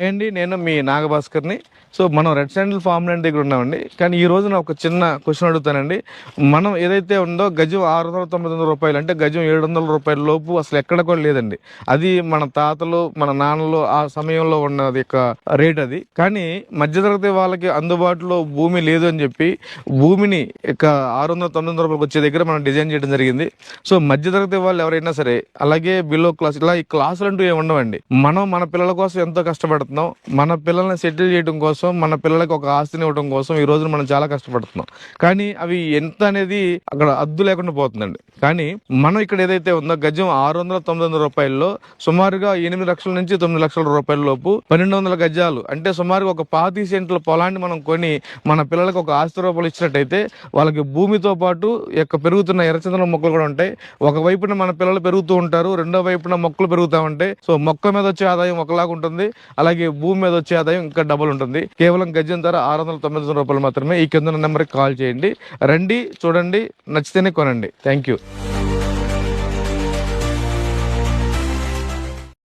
అండి నేను మీ నాగభాస్కర్ని. సో మనం రెడ్ శాండిల్ ఫార్మ్ ల్యాండ్ దగ్గర ఉన్నామండి. కానీ ఈ రోజు ఒక చిన్న క్వశ్చన్ అడుగుతానండి. మనం ఏదైతే ఉందో గజం 600-900 రూపాయలు, అంటే గజం 700 రూపాయల లోపు అసలు ఎక్కడ కూడా లేదండి. అది మన తాతలు మన నాన్నలు ఆ సమయంలో ఉన్నది యొక్క రేట్ అది. కానీ మధ్యతరగతి వాళ్ళకి అందుబాటులో భూమి లేదు అని చెప్పి భూమిని ఇక 600-900 రూపాయలకు వచ్చే దగ్గర మనం డిజైన్ చేయడం జరిగింది. సో మధ్యతరగతి వాళ్ళు ఎవరైనా సరే, అలాగే బిలో క్లాస్, ఇలా ఈ క్లాసులు అంటూ ఏమి ఉండవండి. మనం మన పిల్లల కోసం ఎంతో కష్టపడుతున్నాం. మన పిల్లల్ని సెటిల్ చేయడం కోసం, మన పిల్లలకి ఒక ఆస్తిని ఇవ్వడం కోసం ఈ రోజు మనం చాలా కష్టపడుతున్నాం. కానీ అవి ఎంత అనేది అక్కడ అద్దు లేకుండా పోతుందండి. కానీ మనం ఇక్కడ ఏదైతే ఉందో గజం 600-900 రూపాయల్లో సుమారుగా 8 లక్షల నుంచి 9 లక్షల రూపాయల లోపు 1200 గజాలు, అంటే సుమారుగా ఒక 25 సెంట్ల పొలాన్ని మనం కొని మన పిల్లలకు ఒక ఆస్తి రూపాయలు ఇచ్చినట్టయితే వాళ్ళకి భూమితో పాటు యొక్క పెరుగుతున్న ఎర్రచందనం మొక్కలు కూడా ఉంటాయి. ఒక వైపున మన పిల్లలు పెరుగుతూ ఉంటారు, రెండో వైపున మొక్కలు పెరుగుతూ ఉంటాయి. సో మొక్క మీద వచ్చే ఆదాయం ఒకలాగా ఉంటుంది, అలాగే భూమి మీద వచ్చే ఆదాయం ఇంకా డబుల్ ఉంటుంది. కేవలం గజం ధర 600-900 రూపాయలు మాత్రమే. ఈ కింద నెంబర్కి కాల్ చేయండి, రండి, చూడండి, నచ్చితేనే కొనండి. Thank you.